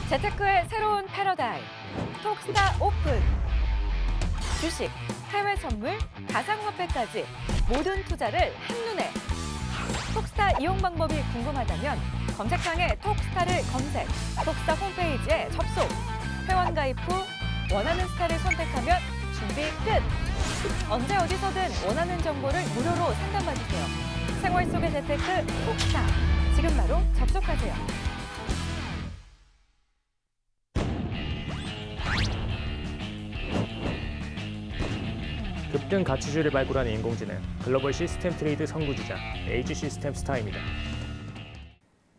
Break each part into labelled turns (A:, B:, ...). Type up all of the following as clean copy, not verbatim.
A: 재테크의 새로운 패러다임, 톡스타 오픈. 주식, 해외 선물, 가상화폐까지 모든 투자를 한눈에. 톡스타 이용 방법이 궁금하다면 검색창에 톡스타를 검색, 톡스타 홈페이지에 접속. 회원 가입 후 원하는 스타를 선택하면 준비 끝! 언제 어디서든 원하는 정보를 무료로 상담받으세요. 생활 속의 재테크 톡스타. 지금 바로 접속하세요.
B: 급등 가치주를 발굴하는 인공지능, 글로벌 시스템 트레이드 선구주자, 에이지 시스템 스타입니다.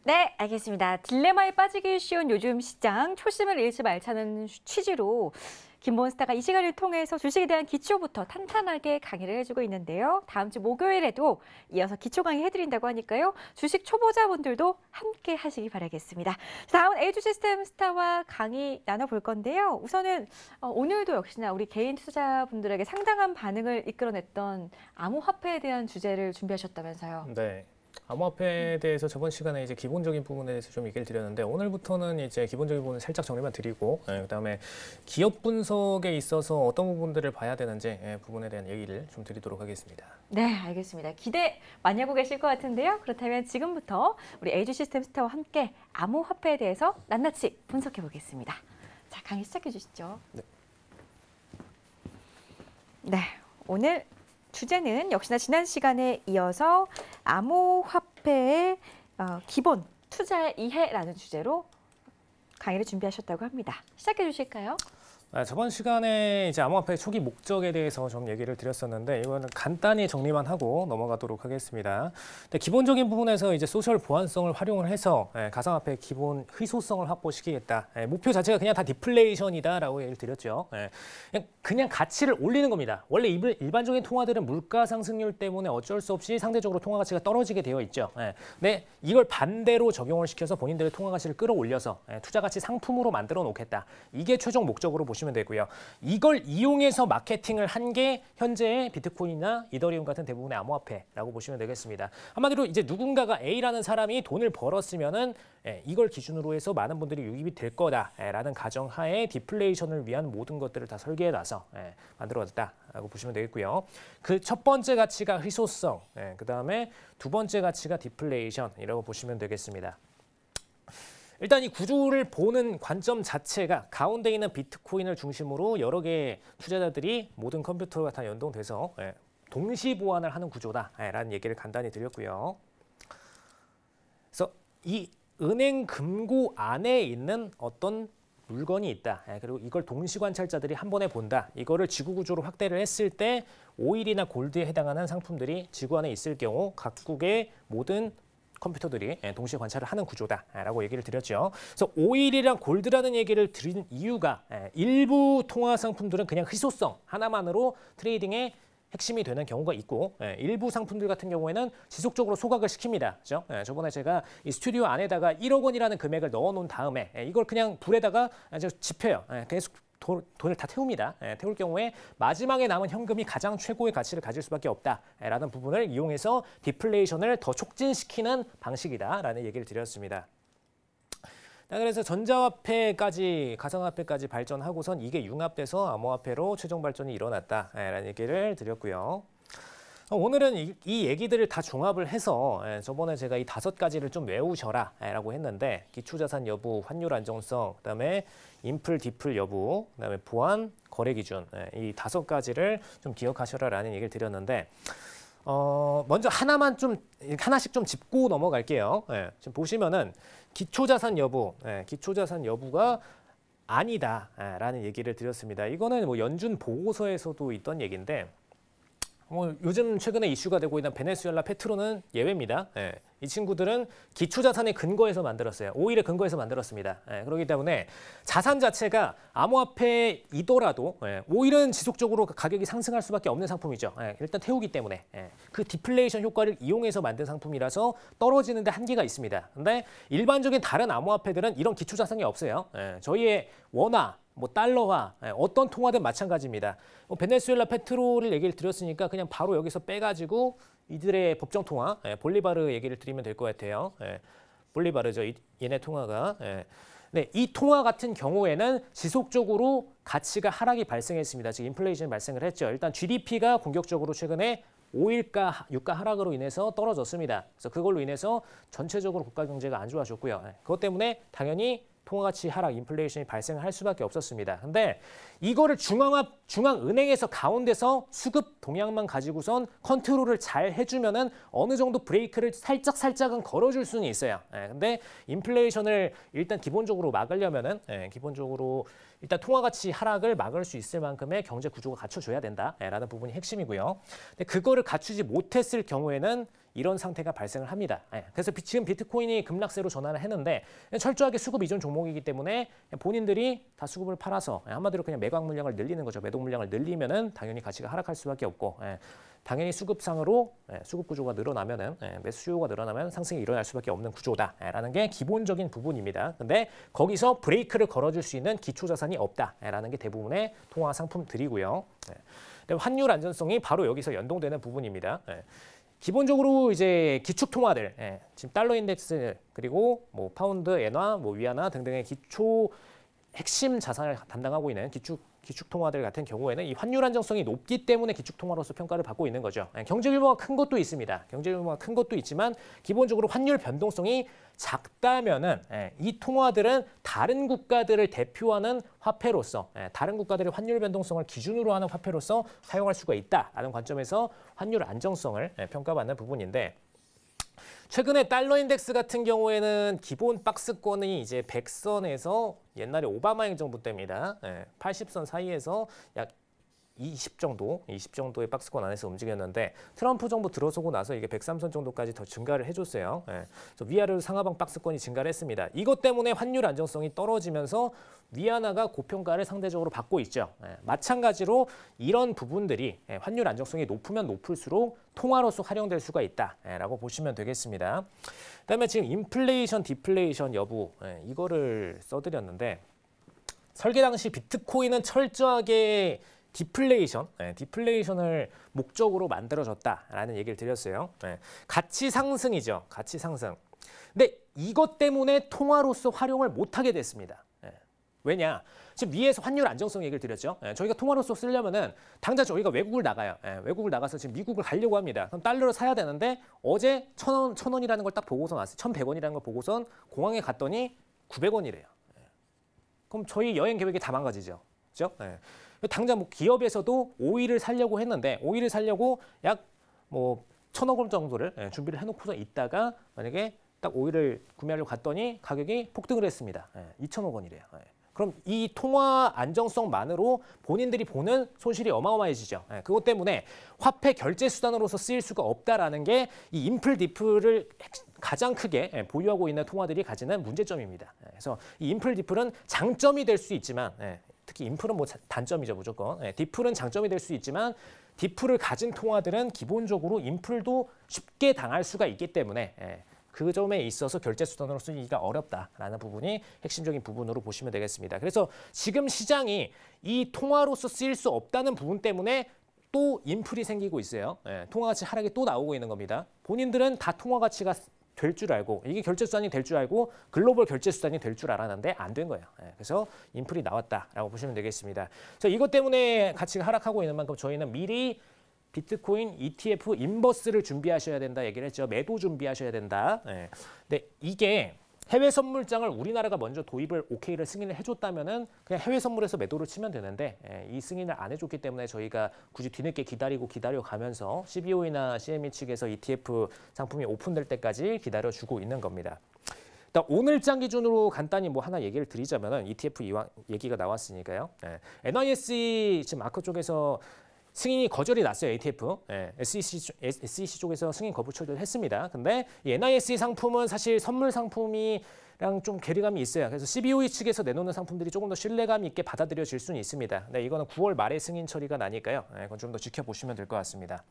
A: 네, 알겠습니다. 딜레마에 빠지기 쉬운 요즘 시장, 초심을 잃지 말자는 취지로 김몬스타가 이 시간을 통해서 주식에 대한 기초부터 탄탄하게 강의를 해주고 있는데요. 다음 주 목요일에도 이어서 기초 강의 해드린다고 하니까요. 주식 초보자분들도 함께 하시기 바라겠습니다. 다음은 에이지 시스템 스타와 강의 나눠볼 건데요. 우선은 오늘도 역시나 우리 개인 투자분들에게 상당한 반응을 이끌어냈던 암호화폐에 대한 주제를 준비하셨다면서요.
B: 네. 암호화폐에 대해서 저번 시간에 이제 기본적인 부분에 대해서 좀 얘기를 드렸는데, 오늘부터는 이제 기본적인 부분 살짝 정리만 드리고, 그다음에 기업 분석에 있어서 어떤 부분들을 봐야 되는지 부분에 대한 얘기를 좀 드리도록 하겠습니다.
A: 네, 알겠습니다. 기대 많이 하고 계실 것 같은데요. 그렇다면 지금부터 우리 에이지 시스템 스타와 함께 암호화폐에 대해서 낱낱이 분석해 보겠습니다. 자, 강의 시작해 주시죠.
B: 네.
A: 네, 오늘 주제는 역시나 지난 시간에 이어서 암호화폐의 기본 투자 이해라는 주제로 강의를 준비하셨다고 합니다. 시작해 주실까요?
B: 저번 시간에 이제 암호화폐 초기 목적에 대해서 좀 얘기를 드렸었는데, 이거는 간단히 정리만 하고 넘어가도록 하겠습니다. 근데 기본적인 부분에서 이제 소셜 보안성을 활용을 해서 가상화폐의 기본 희소성을 확보시키겠다. 목표 자체가 그냥 다 디플레이션이다라고 얘기를 드렸죠. 그냥 가치를 올리는 겁니다. 원래 일반적인 통화들은 물가 상승률 때문에 어쩔 수 없이 상대적으로 통화 가치가 떨어지게 되어 있죠. 근데 이걸 반대로 적용을 시켜서 본인들의 통화 가치를 끌어올려서 투자 가치 상품으로 만들어 놓겠다. 이게 최종 목적으로 보시면 되고요. 이걸 이용해서 마케팅을 한 게 현재의 비트코인이나 이더리움 같은 대부분의 암호화폐라고 보시면 되겠습니다. 한마디로 이제 누군가가 A라는 사람이 돈을 벌었으면은 이걸 기준으로 해서 많은 분들이 유입이 될 거다라는 가정하에 디플레이션을 위한 모든 것들을 다 설계해놔서 만들어졌다라고 보시면 되겠고요. 그 첫 번째 가치가 희소성, 그 다음에 두 번째 가치가 디플레이션이라고 보시면 되겠습니다. 일단 이 구조를 보는 관점 자체가 가운데 있는 비트코인을 중심으로 여러 개의 투자자들이 모든 컴퓨터와 다 연동돼서 동시 보완을 하는 구조다라는 얘기를 간단히 드렸고요. 그래서 이 은행 금고 안에 있는 어떤 물건이 있다. 그리고 이걸 동시 관찰자들이 한 번에 본다. 이거를 지구 구조로 확대를 했을 때 오일이나 골드에 해당하는 상품들이 지구 안에 있을 경우 각국의 모든 컴퓨터들이 동시에 관찰을 하는 구조다라고 얘기를 드렸죠. 그래서 오일이랑 골드라는 얘기를 드린 이유가 일부 통화 상품들은 그냥 희소성 하나만으로 트레이딩의 핵심이 되는 경우가 있고, 일부 상품들 같은 경우에는 지속적으로 소각을 시킵니다. 그죠? 저번에 제가 이 스튜디오 안에다가 1억 원이라는 금액을 넣어놓은 다음에 이걸 그냥 불에다가 지펴요. 계속 돈을 다 태웁니다. 태울 경우에 마지막에 남은 현금이 가장 최고의 가치를 가질 수밖에 없다라는 부분을 이용해서 디플레이션을 더 촉진시키는 방식이다라는 얘기를 드렸습니다. 그래서 전자화폐까지 가상화폐까지 발전하고선 이게 융합돼서 암호화폐로 최종 발전이 일어났다라는 얘기를 드렸고요. 오늘은 이 얘기들을 다 종합을 해서 저번에 제가 이 5가지를 좀 외우셔라 라고 했는데, 기초자산 여부, 환율 안정성, 그다음에 인플, 디플 여부, 그다음에 보안, 거래 기준, 이 5가지를 좀 기억하셔라라는 얘기를 드렸는데, 먼저 하나씩 좀 짚고 넘어갈게요. 지금 보시면은 기초자산 여부, 기초자산 여부가 아니다라는 얘기를 드렸습니다. 이거는 뭐 연준 보고서에서도 있던 얘기인데, 요즘 최근에 이슈가 되고 있는 베네수엘라 페트로는 예외입니다. 이 친구들은 기초자산의 근거에서 만들었어요. 오일의 근거에서 만들었습니다. 그렇기 때문에 자산 자체가 암호화폐이더라도 오일은 지속적으로 가격이 상승할 수밖에 없는 상품이죠. 일단 태우기 때문에 그 디플레이션 효과를 이용해서 만든 상품이라서 떨어지는데 한계가 있습니다. 근데 일반적인 다른 암호화폐들은 이런 기초자산이 없어요. 저희의 원화, 뭐 달러화, 어떤 통화든 마찬가지입니다. 베네수엘라 페트로를 얘기를 드렸으니까 그냥 바로 여기서 빼가지고 이들의 법정 통화, 볼리바르 얘기를 드리면 될 것 같아요. 볼리바르죠. 얘네 통화가. 네, 이 통화 같은 경우에는 지속적으로 가치가 하락이 발생했습니다. 즉 인플레이션이 발생을 했죠. 일단 GDP가 공격적으로 최근에 오일가, 유가 하락으로 인해서 떨어졌습니다. 그래서 그걸로 인해서 전체적으로 국가 경제가 안 좋아졌고요. 그것 때문에 당연히 통화가치 하락, 인플레이션이 발생할 수밖에 없었습니다. 근데 이거를 중앙은행에서 가운데서 수급 동향만 가지고선 컨트롤을 잘 해주면은 어느 정도 브레이크를 살짝은 걸어줄 수는 있어요. 근데 인플레이션을 일단 기본적으로 막으려면은 기본적으로 일단 통화가치 하락을 막을 수 있을 만큼의 경제 구조가 갖춰줘야 된다라는 부분이 핵심이고요. 근데 그거를 갖추지 못했을 경우에는 이런 상태가 발생을 합니다. 그래서 지금 비트코인이 급락세로 전환을 했는데 철저하게 수급 이전 종목이기 때문에 본인들이 다 수급을 팔아서 한마디로 그냥 매각 물량을 늘리는 거죠. 매도 물량을 늘리면은 당연히 가치가 하락할 수밖에 없고 당연히 수급상으로 수급 구조가 늘어나면은 매수 수요가 늘어나면 상승이 일어날 수밖에 없는 구조다라는 게 기본적인 부분입니다. 근데 거기서 브레이크를 걸어줄 수 있는 기초 자산이 없다라는 게 대부분의 통화 상품들이고요. 환율 안전성이 바로 여기서 연동되는 부분입니다. 기본적으로 이제 기축 통화들, 지금 달러 인덱스 그리고 뭐 파운드, 엔화, 뭐 위안화 등등의 기초 핵심 자산을 담당하고 있는 기축 통화들 같은 경우에는 이 환율 안정성이 높기 때문에 기축 통화로서 평가를 받고 있는 거죠. 경제 규모가 큰 것도 있습니다. 경제 규모가 큰 것도 있지만 기본적으로 환율 변동성이 작다면은 이 통화들은 다른 국가들을 대표하는 화폐로서 다른 국가들의 환율 변동성을 기준으로 하는 화폐로서 사용할 수가 있다라는 관점에서 환율 안정성을 평가받는 부분인데 최근에 달러 인덱스 같은 경우에는 기본 박스권이 이제 100선에서 옛날에 오바마 행정부 때입니다. 80선 사이에서 약 20 정도의 박스권 안에서 움직였는데 트럼프 정부 들어서고 나서 이게 103선 정도까지 더 증가를 해줬어요. 위아래로 상하방 박스권이 증가를 했습니다. 이것 때문에 환율 안정성이 떨어지면서 위안화가 고평가를 상대적으로 받고 있죠. 마찬가지로 이런 부분들이 환율 안정성이 높으면 높을수록 통화로서 활용될 수가 있다라고 보시면 되겠습니다. 그다음에 지금 인플레이션, 디플레이션 여부 이거를 써드렸는데 설계 당시 비트코인은 철저하게 디플레이션을 목적으로 만들어졌다라는 얘기를 드렸어요. 가치 상승이죠. 가치 상승. 근데 이것 때문에 통화로서 활용을 못하게 됐습니다. 왜냐? 지금 위에서 환율 안정성 얘기를 드렸죠. 저희가 통화로서 쓰려면은 당장 저희가 외국을 나가요. 외국을 나가서 지금 미국을 가려고 합니다. 그럼 달러를 사야 되는데 어제 1,000원이라는 걸 딱 보고서 왔어요. 1,100원이라는 걸 보고선 공항에 갔더니 900원이래요. 그럼 저희 여행 계획이 다 망가지죠. 그렇죠? 당장 뭐 기업에서도 오일을 사려고 했는데 오일을 사려고 약 뭐 1,000억 원 정도를 준비를 해놓고서 있다가 만약에 딱 오일을 구매하려고 갔더니 가격이 폭등을 했습니다. 2,000억 원이래요. 그럼 이 통화 안정성만으로 본인들이 보는 손실이 어마어마해지죠. 그것 때문에 화폐 결제 수단으로서 쓰일 수가 없다라는 게 이 인플 디플을 가장 크게 보유하고 있는 통화들이 가지는 문제점입니다. 그래서 이 인플 디플은 장점이 될 수 있지만 특히 인플은 뭐 단점이죠 무조건. 디플은 장점이 될 수 있지만 디플을 가진 통화들은 기본적으로 인플도 쉽게 당할 수가 있기 때문에 그 점에 있어서 결제 수단으로 쓰기가 어렵다라는 부분이 핵심적인 부분으로 보시면 되겠습니다. 그래서 지금 시장이 이 통화로서 쓰일 수 없다는 부분 때문에 또 인플이 생기고 있어요. 통화 가치 하락이 또 나오고 있는 겁니다. 본인들은 다 통화 가치가 될 줄 알고 이게 결제 수단이 될 줄 알고 글로벌 결제 수단이 될 줄 알았는데 안 된 거예요. 그래서 인플이 나왔다라고 보시면 되겠습니다. 그래서 이것 때문에 가치가 하락하고 있는 만큼 저희는 미리 비트코인 ETF 인버스를 준비하셔야 된다 얘기를 했죠. 매도 준비하셔야 된다. 근데 이게 해외 선물장을 우리나라가 먼저 도입을 오케이를 승인을 해줬다면은 그냥 해외 선물에서 매도를 치면 되는데 이 승인을 안 해줬기 때문에 저희가 굳이 뒤늦게 기다려가면서 CBOE나 CME 측에서 ETF 상품이 오픈될 때까지 기다려주고 있는 겁니다. 일단 오늘장 기준으로 간단히 뭐 하나 얘기를 드리자면은 ETF 이왕 얘기가 나왔으니까요. NYSE 지금 마크 쪽에서 승인이 거절이 났어요. ETF. SEC 쪽에서 승인 거부 처리를 했습니다. 근데 이 NYSE 상품은 사실 선물 상품이랑 좀 괴리감이 있어요. 그래서 CBOE 측에서 내놓는 상품들이 조금 더 신뢰감 있게 받아들여질 수는 있습니다. 근데 이거는 9월 말에 승인 처리가 나니까요. 그건 좀 더 지켜보시면 될 것 같습니다.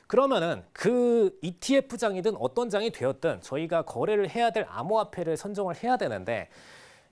B: 그러면은 그 ETF장이든 어떤 장이 되었든 저희가 거래를 해야 될 암호화폐를 선정을 해야 되는데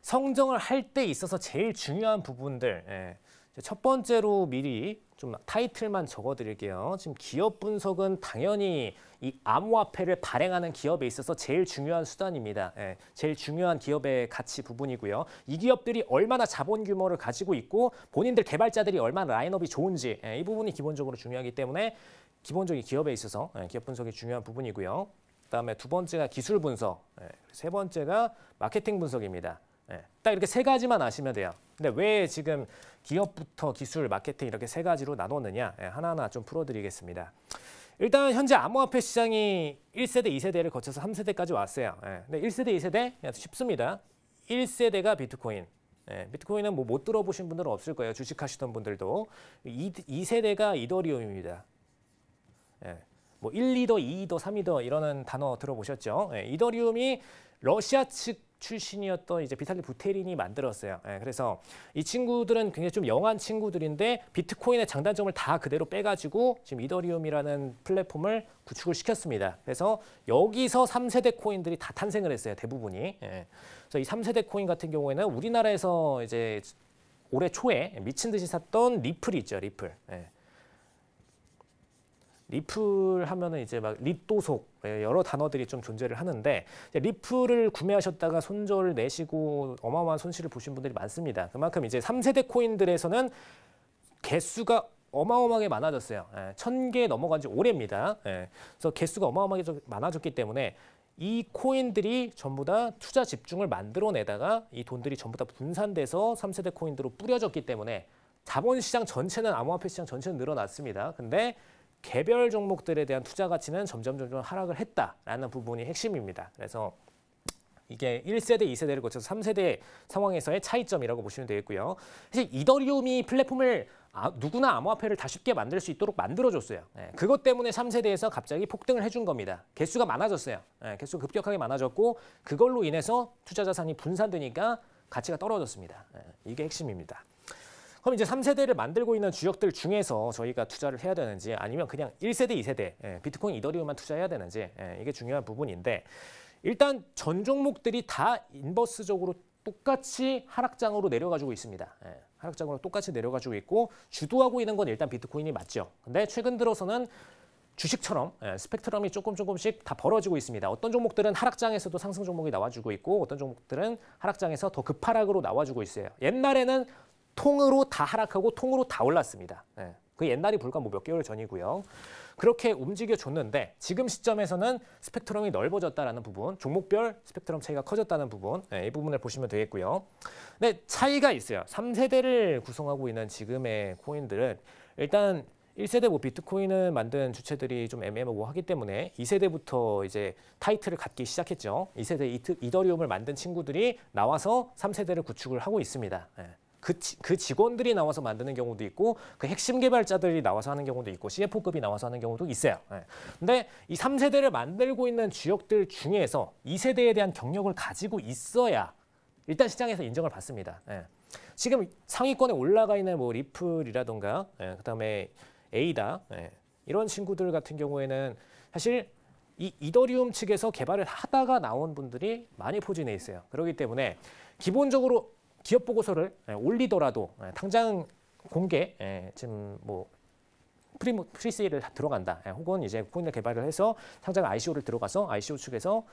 B: 선정을 할 때 있어서 제일 중요한 부분들 첫 번째로 미리 좀 타이틀만 적어드릴게요. 지금 기업 분석은 당연히 이 암호화폐를 발행하는 기업에 있어서 제일 중요한 수단입니다. 예, 제일 중요한 기업의 가치 부분이고요. 이 기업들이 얼마나 자본 규모를 가지고 있고 본인들 개발자들이 얼마나 라인업이 좋은지 이 부분이 기본적으로 중요하기 때문에 기본적인 기업에 있어서 기업 분석이 중요한 부분이고요. 그다음에 두 번째가 기술 분석, 세 번째가 마케팅 분석입니다. 딱 이렇게 세 가지만 아시면 돼요. 근데 왜 지금 기업부터 기술, 마케팅 이렇게 세 가지로 나눴느냐 하나하나 좀 풀어드리겠습니다. 일단 현재 암호화폐 시장이 1세대, 2세대를 거쳐서 3세대까지 왔어요. 근데 1세대, 2세대 그냥 쉽습니다. 1세대가 비트코인. 비트코인은 뭐 못 들어보신 분들은 없을 거예요. 주식하시던 분들도. 2세대가 이더리움입니다. 뭐 1이더, 2이더, 3이더 이러는 단어 들어보셨죠? 이더리움이 러시아 측 출신이었던 이제 비탈리 부테린이 만들었어요. 그래서 이 친구들은 굉장히 좀 영한 친구들인데 비트코인의 장단점을 다 그대로 빼가지고 지금 이더리움이라는 플랫폼을 구축을 시켰습니다. 그래서 여기서 3세대 코인들이 다 탄생을 했어요. 대부분이. 그래서 이 3세대 코인 같은 경우에는 우리나라에서 이제 올해 초에 미친 듯이 샀던 리플이 있죠. 리플. 리플 하면은 이제 막 리또속 여러 단어들이 좀 존재를 하는데 리플을 구매하셨다가 손절 내시고 어마어마한 손실을 보신 분들이 많습니다. 그만큼 이제 3세대 코인들에서는 개수가 어마어마하게 많아졌어요. 1000개 넘어간 지 오래입니다. 그래서 개수가 어마어마하게 많아졌기 때문에 이 코인들이 전부 다 투자 집중을 만들어내다가 이 돈들이 전부 다 분산돼서 3세대 코인들로 뿌려졌기 때문에 자본시장 전체는 암호화폐 시장 전체는 늘어났습니다. 근데 개별 종목들에 대한 투자 가치는 점점 하락을 했다라는 부분이 핵심입니다. 그래서 이게 1세대, 2세대를 거쳐서 3세대 상황에서의 차이점이라고 보시면 되겠고요. 사실 이더리움이 플랫폼을 누구나 암호화폐를 다 쉽게 만들 수 있도록 만들어줬어요. 그것 때문에 3세대에서 갑자기 폭등을 해준 겁니다. 개수가 많아졌어요. 개수가 급격하게 많아졌고 그걸로 인해서 투자 자산이 분산되니까 가치가 떨어졌습니다. 이게 핵심입니다. 그럼 이제 3세대를 만들고 있는 주역들 중에서 저희가 투자를 해야 되는지 아니면 그냥 1세대, 2세대 비트코인, 이더리움만 투자해야 되는지 이게 중요한 부분인데 일단 전 종목들이 다 인버스적으로 똑같이 하락장으로 내려가지고 있습니다. 하락장으로 똑같이 내려가지고 있고 주도하고 있는 건 일단 비트코인이 맞죠. 근데 최근 들어서는 주식처럼 스펙트럼이 조금씩 다 벌어지고 있습니다. 어떤 종목들은 하락장에서도 상승 종목이 나와주고 있고 어떤 종목들은 하락장에서 더 급하락으로 나와주고 있어요. 옛날에는 통으로 다 하락하고 통으로 다 올랐습니다. 그 옛날이 불과 뭐 몇 개월 전이고요. 그렇게 움직여줬는데 지금 시점에서는 스펙트럼이 넓어졌다는 부분, 종목별 스펙트럼 차이가 커졌다는 부분, 이 부분을 보시면 되겠고요. 근데 차이가 있어요. 3세대를 구성하고 있는 지금의 코인들은 일단 1세대 뭐 비트코인을 만든 주체들이 좀 애매모호하기 때문에 2세대부터 이제 타이틀을 갖기 시작했죠. 2세대 이더리움을 만든 친구들이 나와서 3세대를 구축을 하고 있습니다. 그 직원들이 나와서 만드는 경우도 있고 그 핵심 개발자들이 나와서 하는 경우도 있고 CFO급이 나와서 하는 경우도 있어요. 근데 이 3세대를 만들고 있는 주역들 중에서 2세대에 대한 경력을 가지고 있어야 일단 시장에서 인정을 받습니다. 지금 상위권에 올라가 있는 뭐 리플이라던가 그다음에 에이다 이런 친구들 같은 경우에는 사실 이 이더리움 측에서 개발을 하다가 나온 분들이 많이 포진해 있어요. 그렇기 때문에 기본적으로 기업 보고서를 올리더라도 당장 공개 지금 뭐 프리세일을 들어간다. 혹은 이제 코인을 개발을 해서 당장 ICO를 들어가서 ICO 측에서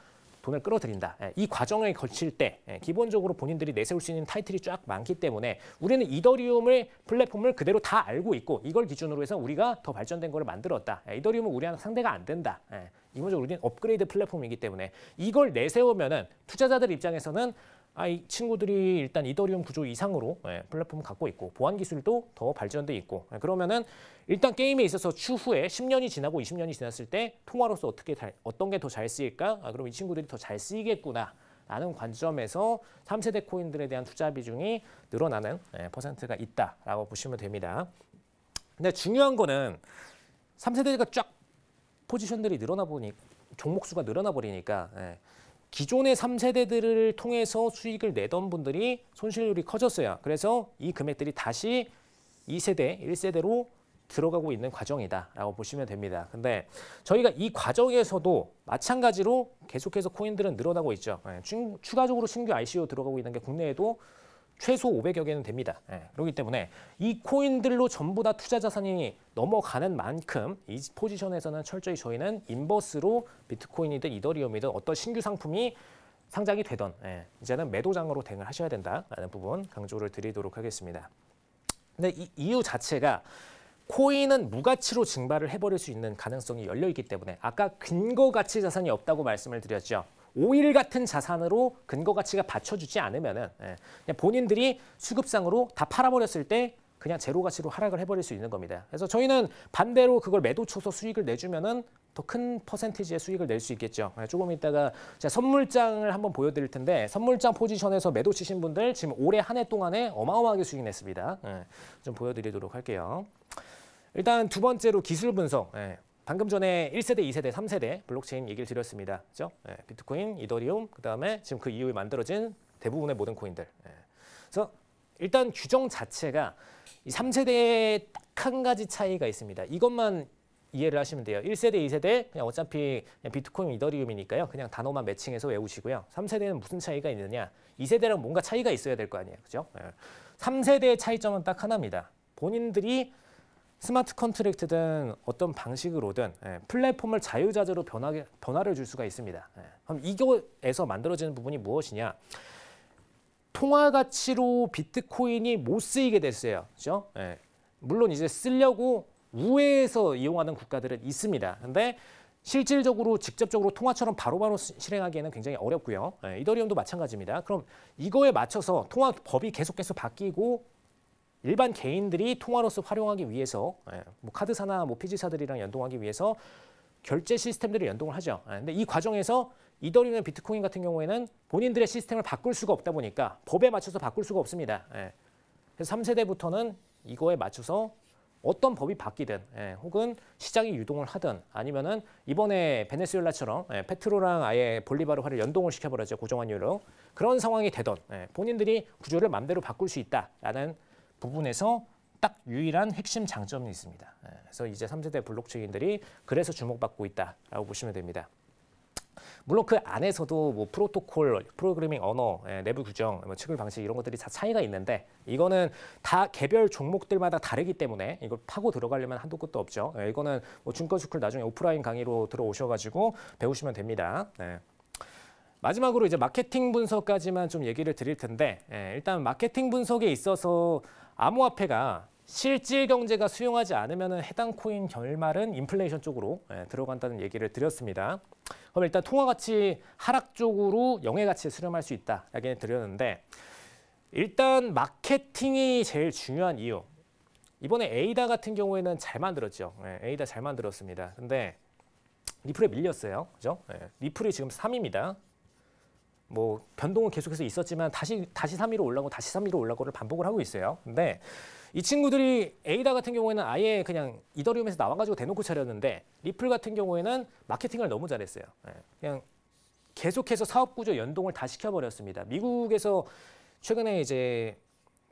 B: 돈을 끌어들인다. 이 과정을 거칠 때 기본적으로 본인들이 내세울 수 있는 타이틀이 쫙 많기 때문에 우리는 이더리움의 플랫폼을 그대로 다 알고 있고 이걸 기준으로 해서 우리가 더 발전된 거를 만들었다. 이더리움은 우리랑 상대가 안 된다. 기본적으로 우리는 업그레이드 플랫폼이기 때문에 이걸 내세우면은 투자자들 입장에서는 이 친구들이 일단 이더리움 구조 이상으로 플랫폼을 갖고 있고 보안 기술도 더 발전돼 있고 그러면은 일단 게임에 있어서 추후에 10년이 지나고 20년이 지났을 때 통화로서 어떤 게 더 잘 쓰일까? 그럼 이 친구들이 더 잘 쓰이겠구나 라는 관점에서 3세대 코인들에 대한 투자 비중이 늘어나는 퍼센트가 있다라고 보시면 됩니다. 근데 중요한 거는 3세대가 쫙 포지션들이 늘어나 보니 종목 수가 늘어나 버리니까 기존의 3세대들을 통해서 수익을 내던 분들이 손실률이 커졌어요. 그래서 이 금액들이 다시 2세대, 1세대로 들어가고 있는 과정이다라고 보시면 됩니다. 근데 저희가 이 과정에서도 마찬가지로 계속해서 코인들은 늘어나고 있죠. 추가적으로 신규 ICO 들어가고 있는 게 국내에도 최소 500여 개는 됩니다. 그렇기 때문에 이 코인들로 전부 다 투자 자산이 넘어가는 만큼 이 포지션에서는 철저히 저희는 인버스로 비트코인이든 이더리움이든 어떤 신규 상품이 상장이 되던 이제는 매도장으로 대응을 하셔야 된다라는 부분 강조를 드리도록 하겠습니다. 근데 이 이유 자체가 코인은 무가치로 증발을 해버릴 수 있는 가능성이 열려있기 때문에 아까 근거가치 자산이 없다고 말씀을 드렸죠. 오일 같은 자산으로 근거가치가 받쳐주지 않으면은 그냥 본인들이 수급상으로 다 팔아버렸을 때 그냥 제로 가치로 하락을 해버릴 수 있는 겁니다. 그래서 저희는 반대로 그걸 매도 쳐서 수익을 내주면은 더 큰 퍼센티지의 수익을 낼 수 있겠죠. 조금 이따가 제가 선물장을 한번 보여드릴 텐데 선물장 포지션에서 매도 치신 분들 지금 올해 한 해 동안에 어마어마하게 수익 냈습니다. 좀 보여드리도록 할게요. 일단 두 번째로 기술 분석. 방금 전에 1세대, 2세대, 3세대 블록체인 얘기를 드렸습니다. 그죠? 비트코인, 이더리움, 그다음에 지금 그 이후에 만들어진 대부분의 모든 코인들. 그래서 일단 규정 자체가 이 3세대에 딱 한 가지 차이가 있습니다. 이것만 이해를 하시면 돼요. 1세대, 2세대 그냥 어차피 그냥 비트코인, 이더리움이니까요. 그냥 단어만 매칭해서 외우시고요. 3세대는 무슨 차이가 있느냐? 2세대랑 뭔가 차이가 있어야 될 거 아니에요. 그죠? 3세대의 차이점은 딱 하나입니다. 본인들이 스마트 컨트랙트든 어떤 방식으로든 플랫폼을 자유자재로 변화를 줄 수가 있습니다. 그럼 이거에서 만들어지는 부분이 무엇이냐? 통화 가치로 비트코인이 못 쓰이게 됐어요. 그죠? 물론 이제 쓰려고 우회해서 이용하는 국가들은 있습니다. 근데 실질적으로 직접적으로 통화처럼 바로바로 실행하기에는 굉장히 어렵고요. 이더리움도 마찬가지입니다. 그럼 이거에 맞춰서 통화 법이 계속해서 바뀌고 일반 개인들이 통화로서 활용하기 위해서 뭐 카드사나 뭐 피지사들이랑 연동하기 위해서 결제 시스템들을 연동을 하죠. 근데 이 과정에서 이더리움이나 비트코인 같은 경우에는 본인들의 시스템을 바꿀 수가 없다 보니까 법에 맞춰서 바꿀 수가 없습니다. 그래서 3세대부터는 이거에 맞춰서 어떤 법이 바뀌든 혹은 시장이 유동을 하든 아니면은 이번에 베네수엘라처럼 페트로랑 아예 볼리바르화를 연동을 시켜버렸죠. 고정환율로. 그런 상황이 되던 본인들이 구조를 마음대로 바꿀 수 있다라는 부분에서 딱 유일한 핵심 장점이 있습니다. 그래서 이제 3세대 블록체인들이 그래서 주목받고 있다라고 보시면 됩니다. 물론 그 안에서도 뭐 프로토콜, 프로그래밍 언어, 내부 규정, 뭐 체결 방식 이런 것들이 다 차이가 있는데 이거는 다 개별 종목들마다 다르기 때문에 이걸 파고 들어가려면 한도 끝도 없죠. 이거는 뭐 증권스쿨 나중에 오프라인 강의로 들어오셔가지고 배우시면 됩니다. 마지막으로 이제 마케팅 분석까지만 좀 얘기를 드릴 텐데 일단 마케팅 분석에 있어서 암호화폐가 실질 경제가 수용하지 않으면 해당 코인 결말은 인플레이션 쪽으로 들어간다는 얘기를 드렸습니다. 그럼 일단 통화가치 하락 쪽으로 영해가치에 수렴할 수 있다 얘기를 드렸는데 일단 마케팅이 제일 중요한 이유. 이번에 에이다 같은 경우에는 잘 만들었죠. 에이다 잘 만들었습니다. 근데 리플에 밀렸어요. 그죠? 리플이 지금 3위입니다. 뭐 변동은 계속해서 있었지만 다시 3위로 올라가고 다시 3위로 올라가고를 반복을 하고 있어요. 근데 이 친구들이 에이다 같은 경우에는 아예 그냥 이더리움에서 나와가지고 대놓고 차렸는데 리플 같은 경우에는 마케팅을 너무 잘했어요. 그냥 계속해서 사업 구조 연동을 다 시켜버렸습니다. 미국에서 최근에 이제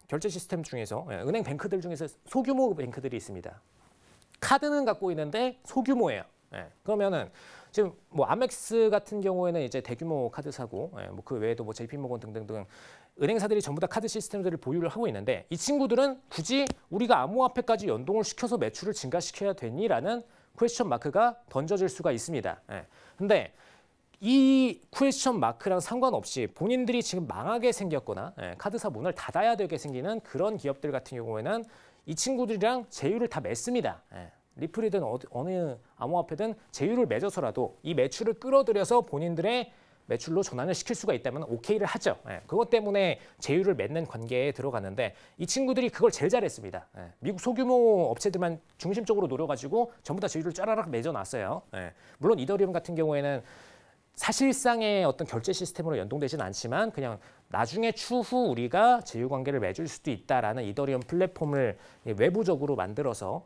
B: 결제 시스템 중에서 은행 뱅크들 중에서 소규모 뱅크들이 있습니다. 카드는 갖고 있는데 소규모예요. 그러면은 지금 뭐 아멕스 같은 경우에는 이제 대규모 카드사고 뭐 그 외에도 뭐 JP모건 등등등 은행사들이 전부 다 카드 시스템들을 보유를 하고 있는데 이 친구들은 굳이 우리가 암호화폐까지 연동을 시켜서 매출을 증가시켜야 되니라는 퀘스천 마크가 던져질 수가 있습니다. 근데 이 퀘스천 마크랑 상관없이 본인들이 지금 망하게 생겼거나 카드사 문을 닫아야 되게 생기는 그런 기업들 같은 경우에는 이 친구들이랑 제휴를 다 맺습니다. 리플이든 어느 암호화폐든 제휴를 맺어서라도 이 매출을 끌어들여서 본인들의 매출로 전환을 시킬 수가 있다면 오케이를 하죠. 그것 때문에 제휴를 맺는 관계에 들어갔는데 이 친구들이 그걸 제일 잘했습니다. 미국 소규모 업체들만 중심적으로 노려가지고 전부 다 제휴를 짜라락 맺어놨어요. 물론 이더리움 같은 경우에는 사실상의 어떤 결제 시스템으로 연동되지는 않지만 그냥 나중에 추후 우리가 제휴 관계를 맺을 수도 있다라는 이더리움 플랫폼을 외부적으로 만들어서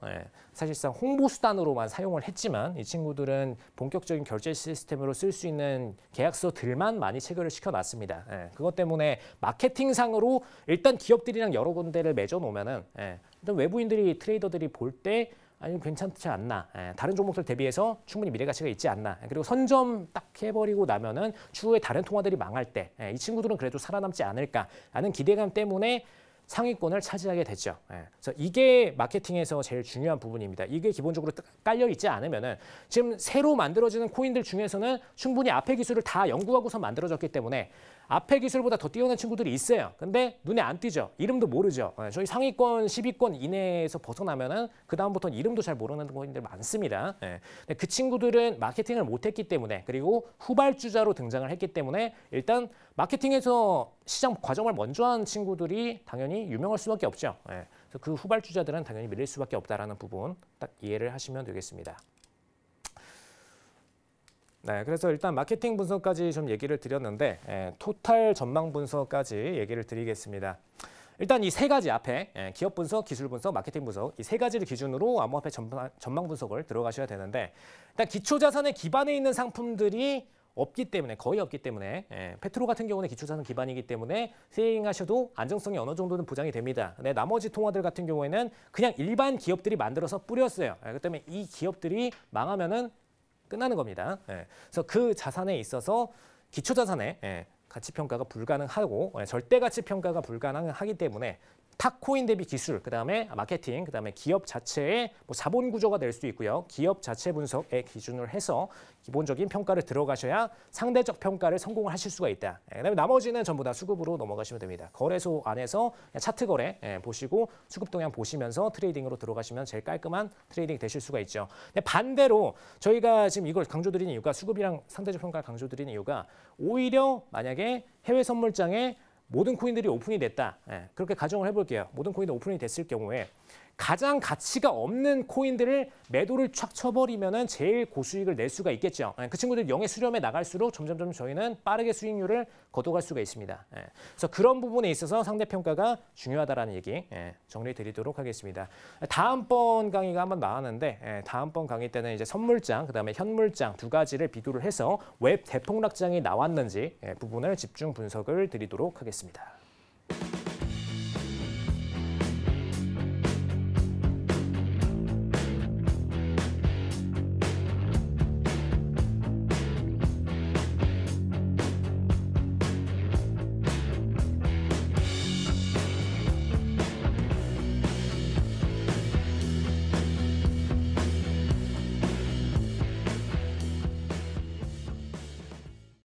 B: 사실상 홍보 수단으로만 사용을 했지만 이 친구들은 본격적인 결제 시스템으로 쓸 수 있는 계약서들만 많이 체결을 시켜놨습니다. 그것 때문에 마케팅상으로 일단 기업들이랑 여러 군데를 맺어 놓으면은 일단 외부인들이 트레이더들이 볼 때 아니면 괜찮지 않나. 다른 종목들 대비해서 충분히 미래 가치가 있지 않나. 그리고 선점 딱 해버리고 나면은 추후에 다른 통화들이 망할 때 이 친구들은 그래도 살아남지 않을까라는 기대감 때문에 상위권을 차지하게 됐죠. 그래서 이게 마케팅에서 제일 중요한 부분입니다. 이게 기본적으로 깔려 있지 않으면은 지금 새로 만들어지는 코인들 중에서는 충분히 앞에 기술을 다 연구하고서 만들어졌기 때문에 앞에 기술보다 더 뛰어난 친구들이 있어요. 근데 눈에 안 띄죠. 이름도 모르죠. 저희 상위권 10위권 이내에서 벗어나면은 그 다음부터는 이름도 잘 모르는 코인들 많습니다. 근데 그 친구들은 마케팅을 못했기 때문에 그리고 후발주자로 등장을 했기 때문에 일단 마케팅에서 시장 과정을 먼저 한 친구들이 당연히 유명할 수밖에 없죠. 그래서 그 후발주자들은 당연히 밀릴 수밖에 없다라는 부분 딱 이해를 하시면 되겠습니다. 네, 그래서 일단 마케팅 분석까지 좀 얘기를 드렸는데 토탈 전망 분석까지 얘기를 드리겠습니다. 일단 이 세 가지 앞에 기업 분석, 기술 분석, 마케팅 분석 이 세 가지를 기준으로 암호화폐 전망 분석을 들어가셔야 되는데 일단 기초 자산에 기반해 있는 상품들이 없기 때문에 거의 없기 때문에 페트로 같은 경우는 기초자산 기반이기 때문에 세잉하셔도 안정성이 어느 정도는 보장이 됩니다. 근데 나머지 통화들 같은 경우에는 그냥 일반 기업들이 만들어서 뿌렸어요. 그렇기 때문에 이 기업들이 망하면은 끝나는 겁니다. 그래서 그 자산에 있어서 기초 자산의 가치 평가가 불가능하고 절대 가치 평가가 불가능하기 때문에 탁코인 대비 기술, 그다음에 마케팅, 그다음에 기업 자체의 뭐 자본 구조가 될 수 있고요. 기업 자체 분석에 기준을 해서 기본적인 평가를 들어가셔야 상대적 평가를 성공을 하실 수가 있다. 그다음에 나머지는 전부 다 수급으로 넘어가시면 됩니다. 거래소 안에서 차트 거래 보시고 수급 동향 보시면서 트레이딩으로 들어가시면 제일 깔끔한 트레이딩이 되실 수가 있죠. 근데 반대로 저희가 지금 이걸 강조드리는 이유가 수급이랑 상대적 평가를 강조드리는 이유가 오히려 만약에 해외 선물장에 모든 코인들이 오픈이 됐다. 그렇게 가정을 해볼게요. 모든 코인이 오픈이 됐을 경우에 가장 가치가 없는 코인들을 매도를 촥 쳐버리면은 제일 고수익을 낼 수가 있겠죠. 그 친구들이 영의 수렴에 나갈수록 점점점 저희는 빠르게 수익률을 거둬갈 수가 있습니다. 그래서 그런 부분에 있어서 상대평가가 중요하다라는 얘기 정리해 드리도록 하겠습니다. 다음번 강의가 한번 나왔는데 다음번 강의 때는 이제 선물장, 그다음에 현물장 두 가지를 비교를 해서 웹 대폭락장이 나왔는지 부분을 집중 분석을 드리도록 하겠습니다.